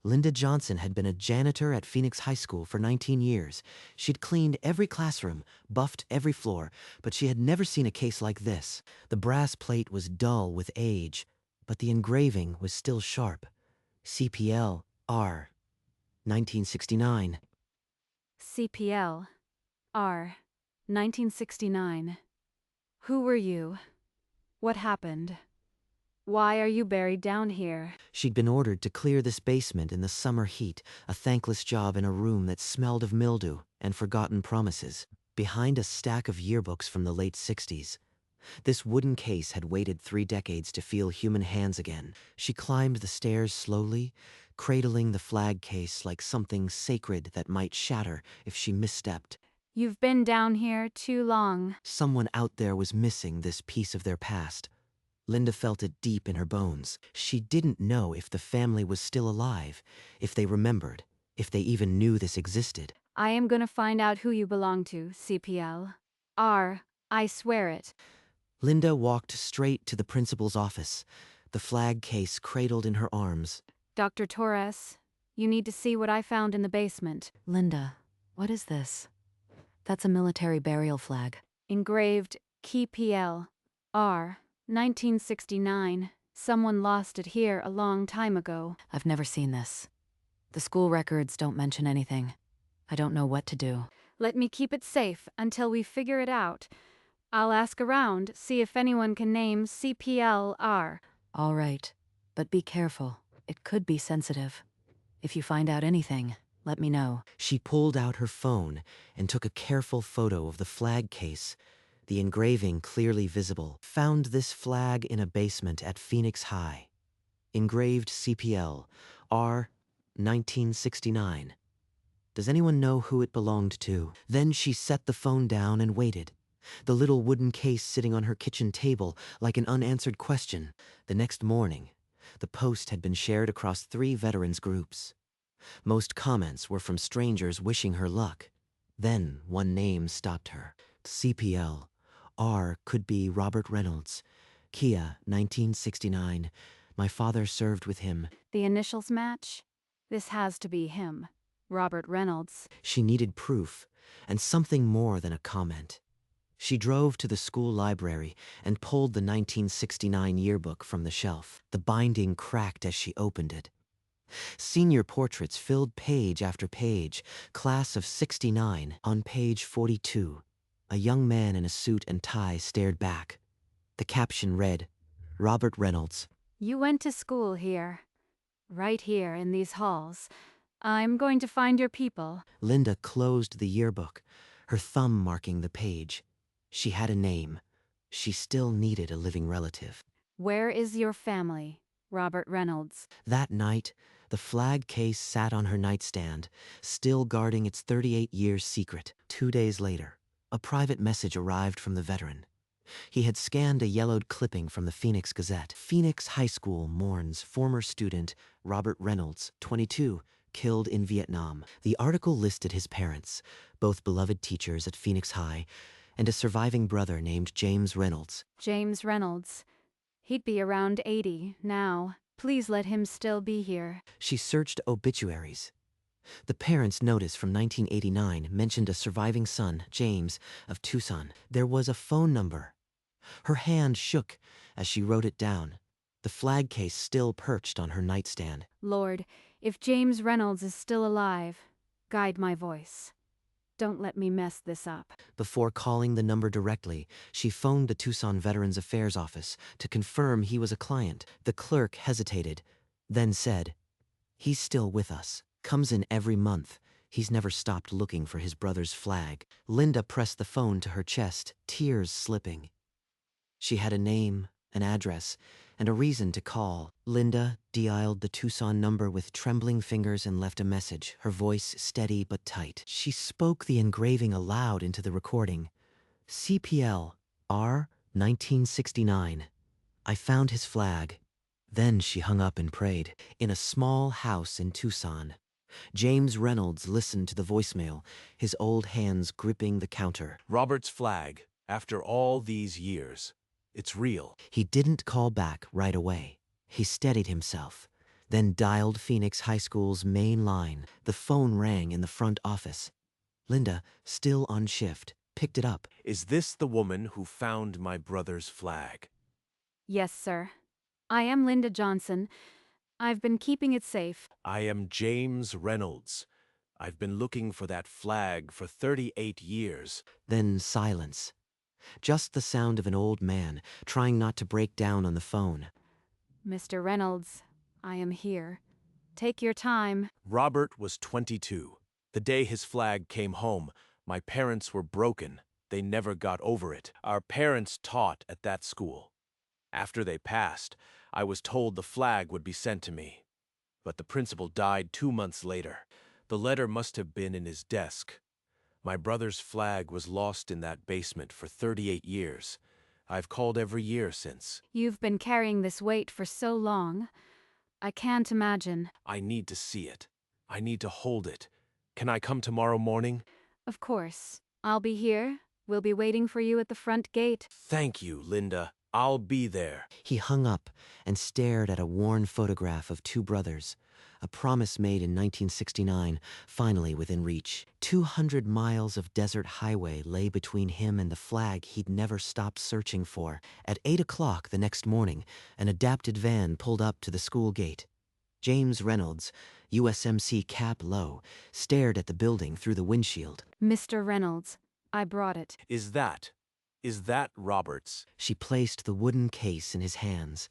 Linda Johnson had been a janitor at Phoenix High School for 19 years. She'd cleaned every classroom, buffed every floor, but she had never seen a case like this. The brass plate was dull with age, but the engraving was still sharp. CPL R 1969. CPL R 1969. Who were you? What happened? Why are you buried down here? She'd been ordered to clear this basement in the summer heat, a thankless job in a room that smelled of mildew and forgotten promises. Behind a stack of yearbooks from the late 60s, this wooden case had waited 3 decades to feel human hands again. She climbed the stairs slowly, cradling the flag case like something sacred that might shatter if she misstepped. You've been down here too long. Someone out there was missing this piece of their past. Linda felt it deep in her bones. She didn't know if the family was still alive, if they remembered, if they even knew this existed. I am gonna find out who you belong to, CPL R. I swear it. Linda walked straight to the principal's office, the flag case cradled in her arms. Dr. Torres, you need to see what I found in the basement. Linda, what is this? That's a military burial flag. Engraved KPL R 1969. Someone lost it here a long time ago. I've never seen this. The school records don't mention anything. I don't know what to do. Let me keep it safe until we figure it out. I'll ask around, see if anyone can name CPL R. All right, but be careful. It could be sensitive. If you find out anything, let me know. She pulled out her phone and took a careful photo of the flag case, the engraving clearly visible. Found this flag in a basement at Phoenix High. Engraved CPL R 1969. Does anyone know who it belonged to? Then she set the phone down and waited, the little wooden case sitting on her kitchen table like an unanswered question. The next morning, the post had been shared across 3 veterans groups. Most comments were from strangers wishing her luck. Then one name stopped her. CPL R could be Robert Reynolds. Kia, 1969. My father served with him. The initials match? This has to be him. Robert Reynolds. She needed proof, and something more than a comment. She drove to the school library and pulled the 1969 yearbook from the shelf. The binding cracked as she opened it. Senior portraits filled page after page. Class of '69. On page 42, a young man in a suit and tie stared back. The caption read, Robert Reynolds. You went to school here. Right here in these halls. I'm going to find your people. Linda closed the yearbook, her thumb marking the page. She had a name. She still needed a living relative. Where is your family, Robert Reynolds? That night, the flag case sat on her nightstand, still guarding its 38-year secret. 2 days later, a private message arrived from the veteran. He had scanned a yellowed clipping from the Phoenix Gazette. Phoenix High School mourns former student Robert Reynolds, 22, killed in Vietnam. The article listed his parents, both beloved teachers at Phoenix High, and a surviving brother named James Reynolds. James Reynolds. He'd be around 80 now. Please let him still be here. She searched obituaries. The parents' notice from 1989 mentioned a surviving son, James, of Tucson. There was a phone number. Her hand shook as she wrote it down, the flag case still perched on her nightstand. Lord, if James Reynolds is still alive, guide my voice. Don't let me mess this up. Before calling the number directly, she phoned the Tucson Veterans Affairs office to confirm he was a client. The clerk hesitated, then said, He's still with us. Comes in every month. He's never stopped looking for his brother's flag. Linda pressed the phone to her chest, tears slipping. She had a name, an address, and a reason to call. Linda dialed the Tucson number with trembling fingers and left a message, her voice steady but tight. She spoke the engraving aloud into the recording. CPL R 1969. I found his flag. Then she hung up and prayed. In a small house in Tucson, James Reynolds listened to the voicemail, his old hands gripping the counter. Robert's flag, after all these years. It's real. He didn't call back right away. He steadied himself, then dialed Phoenix High School's main line. The phone rang in the front office. Linda, still on shift, picked it up. Is this the woman who found my brother's flag? Yes, sir. I am Linda Johnson. I've been keeping it safe. I am James Reynolds. I've been looking for that flag for 38 years. Then silence. Just the sound of an old man trying not to break down on the phone. Mr. Reynolds, I am here. Take your time. Robert was 22. The day his flag came home, my parents were broken. They never got over it. Our parents taught at that school. After they passed, I was told the flag would be sent to me. But the principal died 2 months later. The letter must have been in his desk. My brother's flag was lost in that basement for 38 years. I've called every year since. You've been carrying this weight for so long. I can't imagine. I need to see it. I need to hold it. Can I come tomorrow morning? Of course. I'll be here. We'll be waiting for you at the front gate. Thank you, Linda. I'll be there. He hung up and stared at a worn photograph of two brothers. A promise made in 1969, finally within reach. 200 miles of desert highway lay between him and the flag he'd never stopped searching for. At 8 o'clock the next morning, an adapted van pulled up to the school gate. James Reynolds, USMC cap low, stared at the building through the windshield. Mr. Reynolds, I brought it. Is that Robert's? She placed the wooden case in his hands.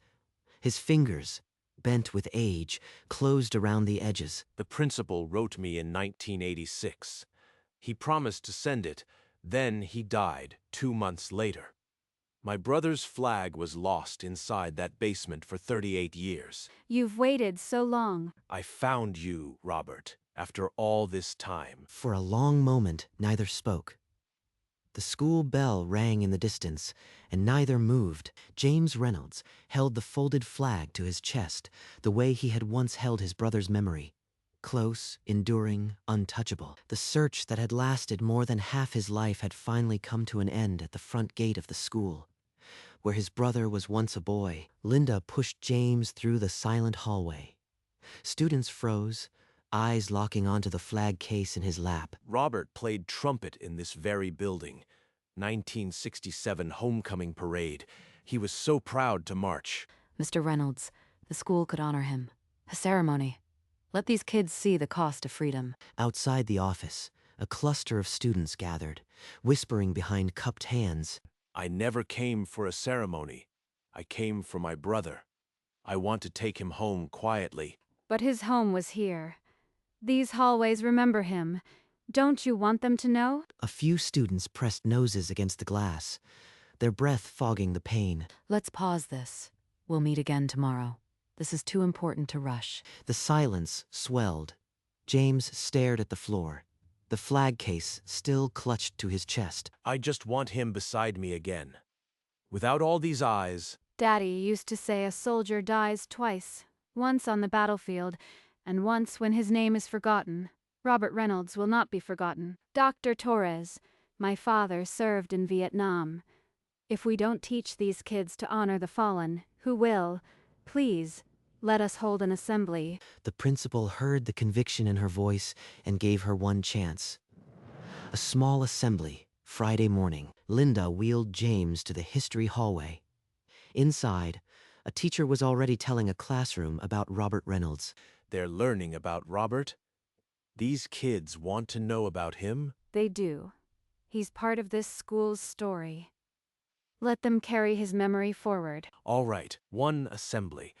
His fingers, bent with age, closed around the edges. The principal wrote me in 1986. He promised to send it. Then he died 2 months later. My brother's flag was lost inside that basement for 38 years. You've waited so long. I found you, Robert, after all this time. For a long moment, neither spoke. The school bell rang in the distance, and neither moved. James Reynolds held the folded flag to his chest, the way he had once held his brother's memory. Close, enduring, untouchable. The search that had lasted more than half his life had finally come to an end at the front gate of the school. Where his brother was once a boy, Linda pushed James through the silent hallway. Students froze, eyes locking onto the flag case in his lap. Robert played trumpet in this very building. 1967 homecoming parade. He was so proud to march. Mr. Reynolds, the school could honor him. A ceremony. Let these kids see the cost of freedom. Outside the office, a cluster of students gathered, whispering behind cupped hands. I never came for a ceremony. I came for my brother. I want to take him home quietly. But his home was here. These hallways remember him. Don't you want them to know? A few students pressed noses against the glass, their breath fogging the pain. Let's pause this. We'll meet again tomorrow. This is too important to rush. The silence swelled. James stared at the floor, the flag case still clutched to his chest. I just want him beside me again. Without all these eyes. Daddy used to say a soldier dies twice, once on the battlefield, and once when his name is forgotten. Robert Reynolds will not be forgotten. Dr. Torres, my father served in Vietnam. If we don't teach these kids to honor the fallen, who will? Please, let us hold an assembly. The principal heard the conviction in her voice and gave her one chance. A small assembly, Friday morning. Linda wheeled James to the history hallway. Inside, a teacher was already telling a classroom about Robert Reynolds. They're learning about Robert. These kids want to know about him. They do. He's part of this school's story. Let them carry his memory forward. All right, one assembly.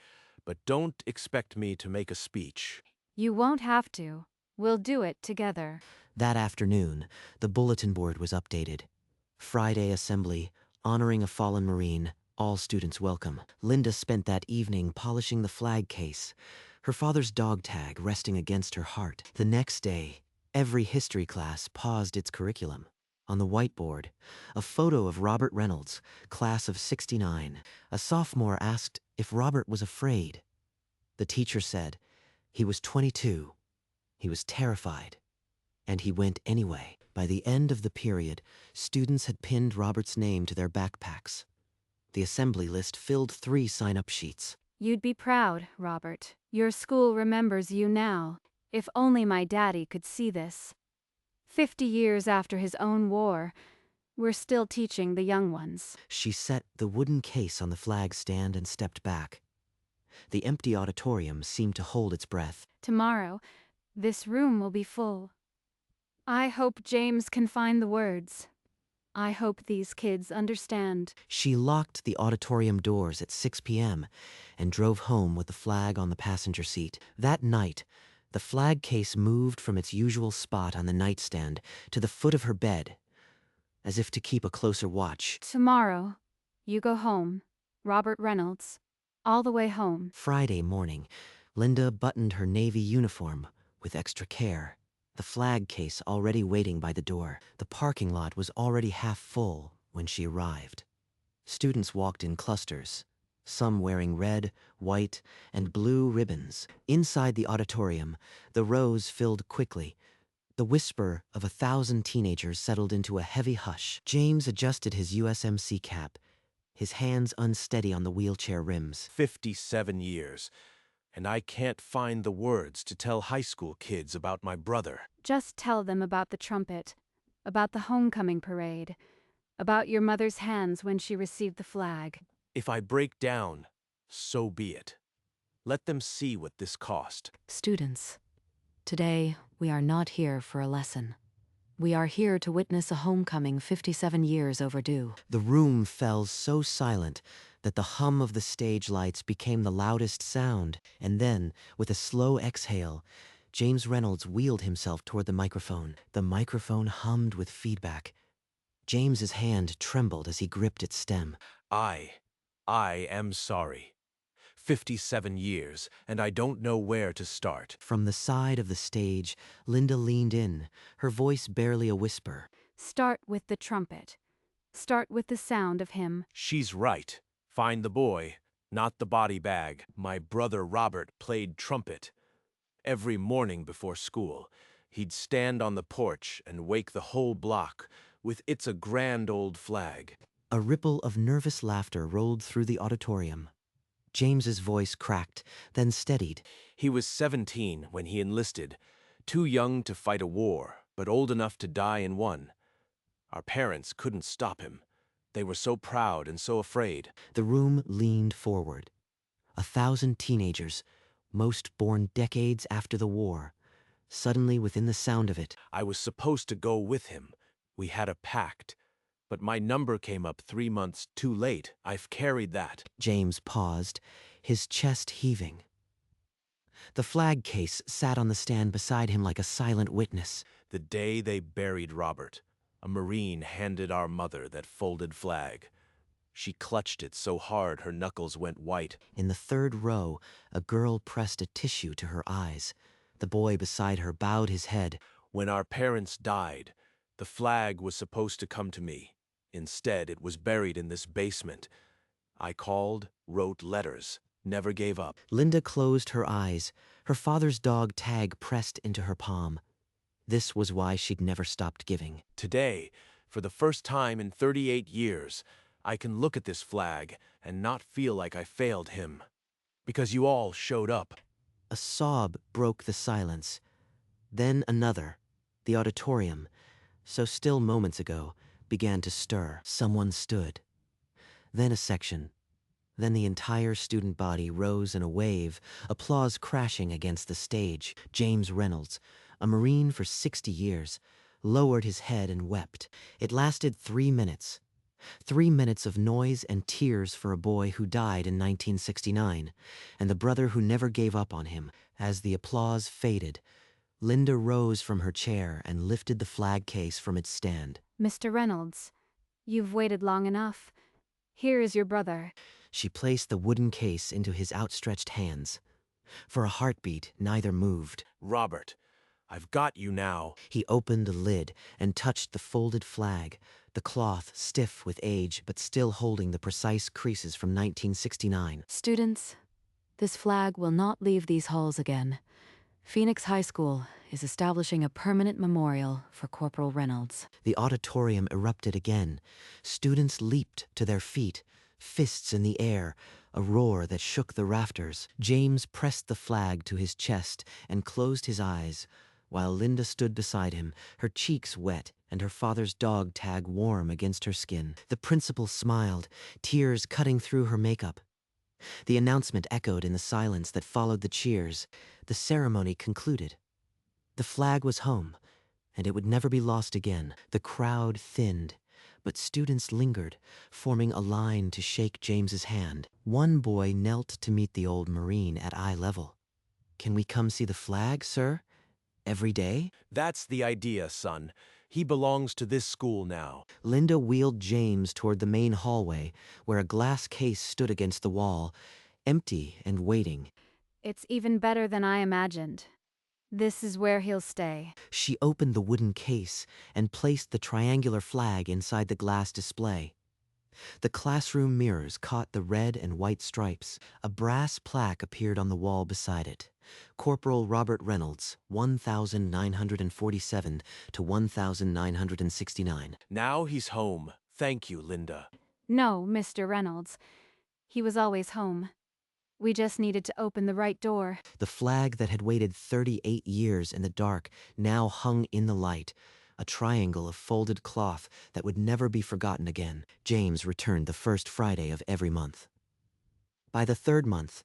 But don't expect me to make a speech. You won't have to. We'll do it together. That afternoon, the bulletin board was updated. Friday assembly, honoring a fallen Marine, all students welcome. Linda spent that evening polishing the flag case, her father's dog tag resting against her heart. The next day, every history class paused its curriculum. On the whiteboard, a photo of Robert Reynolds, class of '69. A sophomore asked if Robert was afraid. The teacher said he was 22. He was terrified. And he went anyway. By the end of the period, students had pinned Robert's name to their backpacks. The assembly list filled 3 sign-up sheets. You'd be proud, Robert. Your school remembers you now. If only my daddy could see this. 50 years after his own war, we're still teaching the young ones. She set the wooden case on the flag stand and stepped back. The empty auditorium seemed to hold its breath. Tomorrow, this room will be full. I hope James can find the words. I hope these kids understand. She locked the auditorium doors at 6 p.m. and drove home with the flag on the passenger seat. That night, the flag case moved from its usual spot on the nightstand to the foot of her bed, as if to keep a closer watch. Tomorrow, you go home, Robert Reynolds, all the way home. Friday morning, Linda buttoned her Navy uniform with extra care, the flag case already waiting by the door. The parking lot was already half full when she arrived. Students walked in clusters, some wearing red, white, and blue ribbons. Inside the auditorium, the rows filled quickly. The whisper of 1,000 teenagers settled into a heavy hush. James adjusted his USMC cap, his hands unsteady on the wheelchair rims. 57 years, and I can't find the words to tell high school kids about my brother. Just tell them about the trumpet, about the homecoming parade, about your mother's hands when she received the flag. If I break down, so be it. Let them see what this cost. Students, today we are not here for a lesson. We are here to witness a homecoming 57 years overdue. The room fell so silent that the hum of the stage lights became the loudest sound. And then, with a slow exhale, James Reynolds wheeled himself toward the microphone. The microphone hummed with feedback. James's hand trembled as he gripped its stem. I am sorry. 57 years, and I don't know where to start. From the side of the stage, Linda leaned in, her voice barely a whisper. Start with the trumpet. Start with the sound of him. She's right. Find the boy, not the body bag. My brother Robert played trumpet. Every morning before school, he'd stand on the porch and wake the whole block with "It's a Grand Old Flag." A ripple of nervous laughter rolled through the auditorium. James's voice cracked, then steadied. He was 17 when he enlisted, too young to fight a war, but old enough to die in one. Our parents couldn't stop him. They were so proud and so afraid. The room leaned forward. 1,000 teenagers, most born decades after the war, suddenly within the sound of it. I was supposed to go with him. We had a pact. But my number came up 3 months too late. I've carried that. James paused, his chest heaving. The flag case sat on the stand beside him like a silent witness. The day they buried Robert, a Marine handed our mother that folded flag. She clutched it so hard her knuckles went white. In the third row, a girl pressed a tissue to her eyes. The boy beside her bowed his head. When our parents died, the flag was supposed to come to me. Instead, it was buried in this basement. I called, wrote letters, never gave up. Linda closed her eyes, her father's dog tag pressed into her palm. This was why she'd never stopped giving. Today, for the first time in 38 years, I can look at this flag and not feel like I failed him. Because you all showed up. A sob broke the silence. Then another. The auditorium, so still moments ago, began to stir. Someone stood. Then a section. Then the entire student body rose in a wave, applause crashing against the stage. James Reynolds, a Marine for 60 years, lowered his head and wept. It lasted 3 minutes. 3 minutes of noise and tears for a boy who died in 1969, and the brother who never gave up on him. As the applause faded, Linda rose from her chair and lifted the flag case from its stand. Mr. Reynolds, you've waited long enough. Here is your brother. She placed the wooden case into his outstretched hands. For a heartbeat, neither moved. Robert, I've got you now. He opened the lid and touched the folded flag, the cloth stiff with age but still holding the precise creases from 1969. Students, this flag will not leave these halls again. Phoenix High School is establishing a permanent memorial for Corporal Reynolds. The auditorium erupted again. Students leaped to their feet. fists in the air, a roar that shook the rafters. James pressed the flag to his chest and closed his eyes, while Linda stood beside him, her cheeks wet and her father's dog tag warm against her skin. The principal smiled, tears cutting through her makeup. The announcement echoed in the silence that followed the cheers. The ceremony concluded. The flag was home, and it would never be lost again. The crowd thinned, but students lingered, forming a line to shake James's hand. One boy knelt to meet the old Marine at eye level. "Can we come see the flag, sir? Every day?" That's the idea, son. He belongs to this school now. Linda wheeled James toward the main hallway, where a glass case stood against the wall, empty and waiting. It's even better than I imagined. This is where he'll stay. She opened the wooden case and placed the triangular flag inside the glass display. The classroom mirrors caught the red and white stripes. A brass plaque appeared on the wall beside it. Corporal Robert Reynolds, 1947 to 1969. Now he's home. Thank you, Linda. No, Mr. Reynolds. He was always home. We just needed to open the right door. The flag that had waited 38 years in the dark now hung in the light, a triangle of folded cloth that would never be forgotten again. James returned the first Friday of every month. By the third month,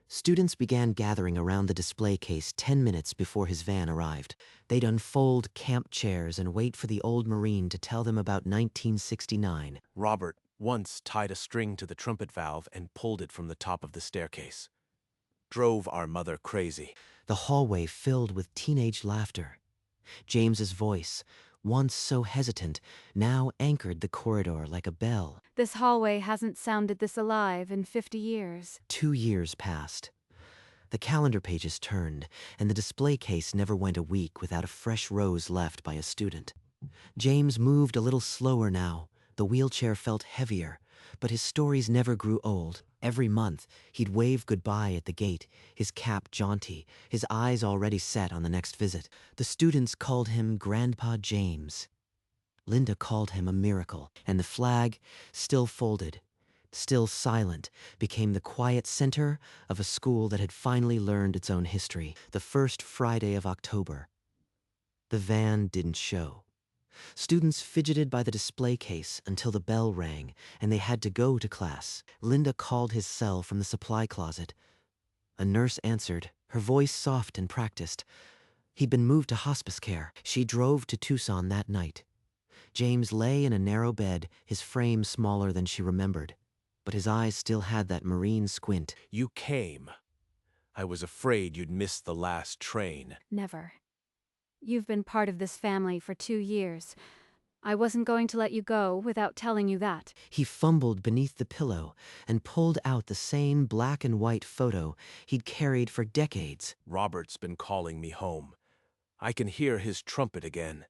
students began gathering around the display case 10 minutes before his van arrived. They'd unfold camp chairs and wait for the old Marine to tell them about 1969. Robert once tied a string to the trumpet valve and pulled it from the top of the staircase. Drove our mother crazy. The hallway filled with teenage laughter. James's voice, once so hesitant, now anchored the corridor like a bell. This hallway hasn't sounded this alive in 50 years. 2 years passed. The calendar pages turned, and the display case never went a week without a fresh rose left by a student. James moved a little slower now. The wheelchair felt heavier, but his stories never grew old. Every month, he'd wave goodbye at the gate, his cap jaunty, his eyes already set on the next visit. The students called him Grandpa James. Linda called him a miracle, and the flag, still folded, still silent, became the quiet center of a school that had finally learned its own history. The first Friday of October. The van didn't show. Students fidgeted by the display case until the bell rang, and they had to go to class. Linda called his cell from the supply closet. A nurse answered, her voice soft and practiced. He'd been moved to hospice care. She drove to Tucson that night. James lay in a narrow bed, his frame smaller than she remembered, but his eyes still had that Marine squint. You came. I was afraid you'd missed the last train. Never. You've been part of this family for 2 years. I wasn't going to let you go without telling you that. He fumbled beneath the pillow and pulled out the same black and white photo he'd carried for decades. Robert's been calling me home. I can hear his trumpet again.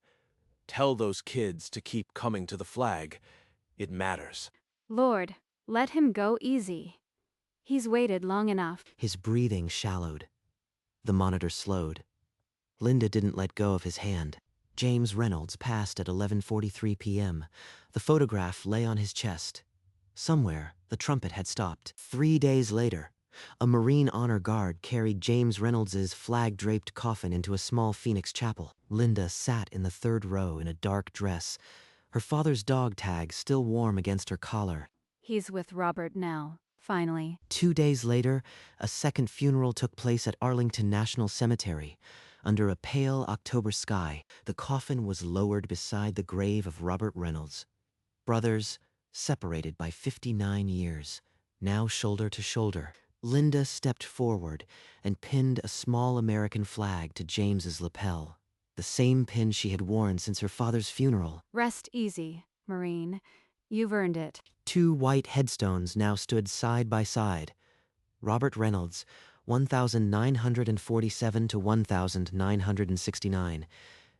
Tell those kids to keep coming to the flag. It matters. Lord, let him go easy. He's waited long enough. His breathing shallowed. The monitor slowed. Linda didn't let go of his hand. James Reynolds passed at 11:43 p.m. The photograph lay on his chest. Somewhere, the trumpet had stopped. 3 days later, a Marine honor guard carried James Reynolds's flag-draped coffin into a small Phoenix chapel. Linda sat in the third row in a dark dress, her father's dog tag still warm against her collar. He's with Robert now, finally. 2 days later, a second funeral took place at Arlington National Cemetery. Under a pale October sky, the coffin was lowered beside the grave of Robert Reynolds. Brothers, separated by 59 years, now shoulder to shoulder. Linda stepped forward and pinned a small American flag to James's lapel, the same pin she had worn since her father's funeral. Rest easy, Marine. You've earned it. 2 white headstones now stood side by side. Robert Reynolds, 1947 to 1969.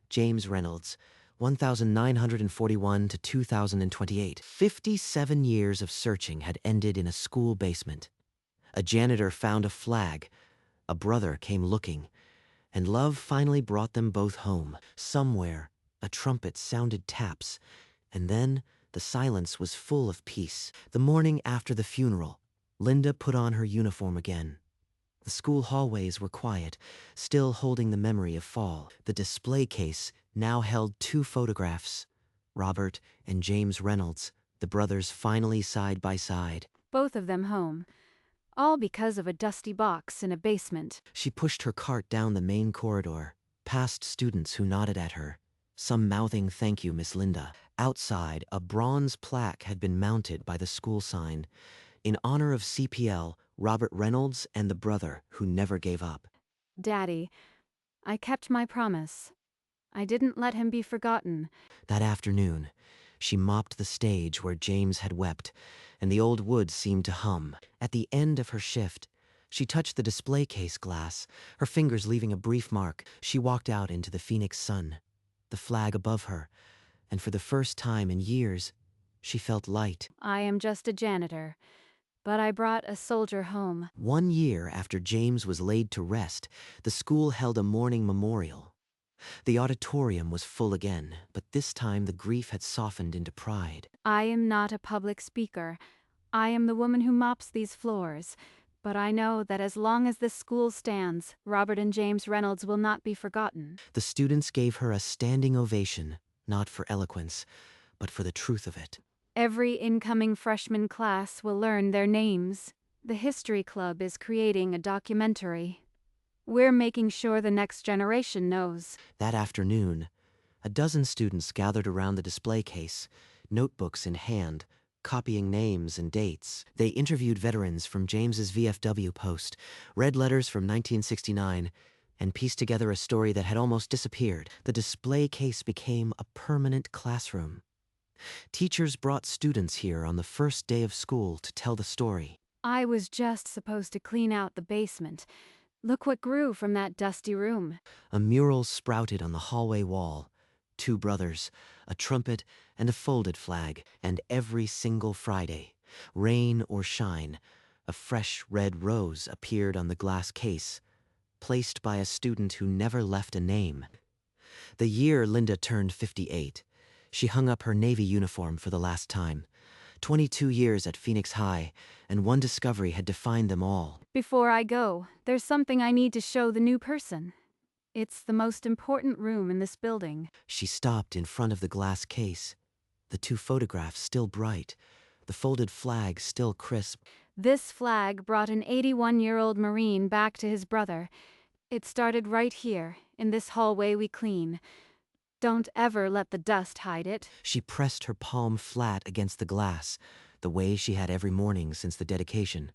James Reynolds, 1941 to 2028. 57 years of searching had ended in a school basement. A janitor found a flag. A brother came looking. And love finally brought them both home. Somewhere, a trumpet sounded taps. And then, The silence was full of peace. The morning after the funeral, Linda put on her uniform again. The school hallways were quiet, still holding the memory of fall. The display case now held 2 photographs, Robert and James Reynolds, the brothers finally side by side. Both of them home. All because of a dusty box in a basement. She pushed her cart down the main corridor, past students who nodded at her, some mouthing "Thank you, Miss Linda." Outside, a bronze plaque had been mounted by the school sign, in honor of CPL, Robert Reynolds and the brother who never gave up. Daddy, I kept my promise. I didn't let him be forgotten. That afternoon, she mopped the stage where James had wept, and the old wood seemed to hum. At the end of her shift, she touched the display case glass, her fingers leaving a brief mark. She walked out into the Phoenix sun, the flag above her, and for the first time in years, she felt light. I am just a janitor, but I brought a soldier home. 1 year after James was laid to rest, the school held a mourning memorial. The auditorium was full again, but this time the grief had softened into pride. I am not a public speaker. I am the woman who mops these floors. But I know that as long as this school stands, Robert and James Reynolds will not be forgotten. The students gave her a standing ovation, not for eloquence, but for the truth of it. Every incoming freshman class will learn their names. The History Club is creating a documentary. We're making sure the next generation knows. That afternoon, a dozen students gathered around the display case, notebooks in hand, copying names and dates. They interviewed veterans from James's VFW post, read letters from 1969, and pieced together a story that had almost disappeared. The display case became a permanent classroom. Teachers brought students here on the first day of school to tell the story. I was just supposed to clean out the basement. Look what grew from that dusty room. A mural sprouted on the hallway wall. 2 brothers, a trumpet, and a folded flag. And every single Friday, rain or shine, a fresh red rose appeared on the glass case, placed by a student who never left a name. The year Linda turned 58, she hung up her Navy uniform for the last time. 22 years at Phoenix High, and one discovery had defined them all. Before I go, there's something I need to show the new person. It's the most important room in this building. She stopped in front of the glass case, the 2 photographs still bright, the folded flag still crisp. This flag brought an 81-year-old Marine back to his brother. It started right here, in this hallway we clean. Don't ever let the dust hide it. She pressed her palm flat against the glass, the way she had every morning since the dedication.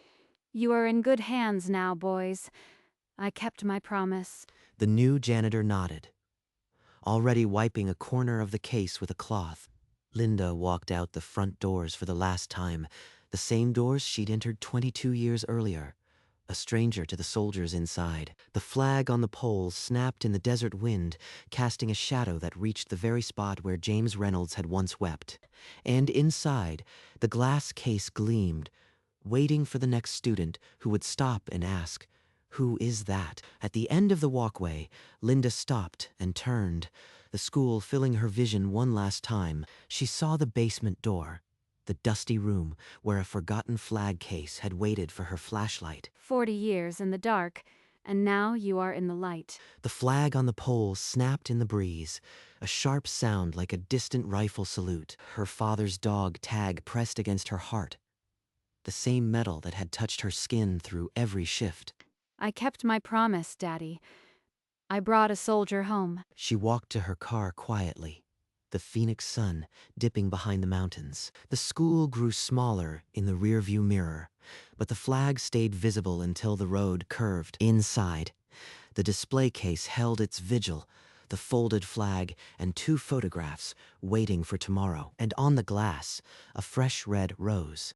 You are in good hands now, boys. I kept my promise. The new janitor nodded, already wiping a corner of the case with a cloth. Linda walked out the front doors for the last time, the same doors she'd entered 22 years earlier, a stranger to the soldiers inside. The flag on the pole snapped in the desert wind, casting a shadow that reached the very spot where James Reynolds had once wept. And inside, the glass case gleamed, waiting for the next student who would stop and ask, "Who is that?" At the end of the walkway, Linda stopped and turned, the school filling her vision one last time. She saw the basement door, the dusty room where a forgotten flag case had waited for her flashlight. 40 years in the dark, and now you are in the light. The flag on the pole snapped in the breeze, a sharp sound like a distant rifle salute. Her father's dog tag pressed against her heart, the same metal that had touched her skin through every shift. I kept my promise, Daddy. I brought a soldier home. She walked to her car quietly, the Phoenix sun dipping behind the mountains. The school grew smaller in the rearview mirror, but the flag stayed visible until the road curved. Inside, the display case held its vigil, the folded flag and 2 photographs waiting for tomorrow. And on the glass, a fresh red rose.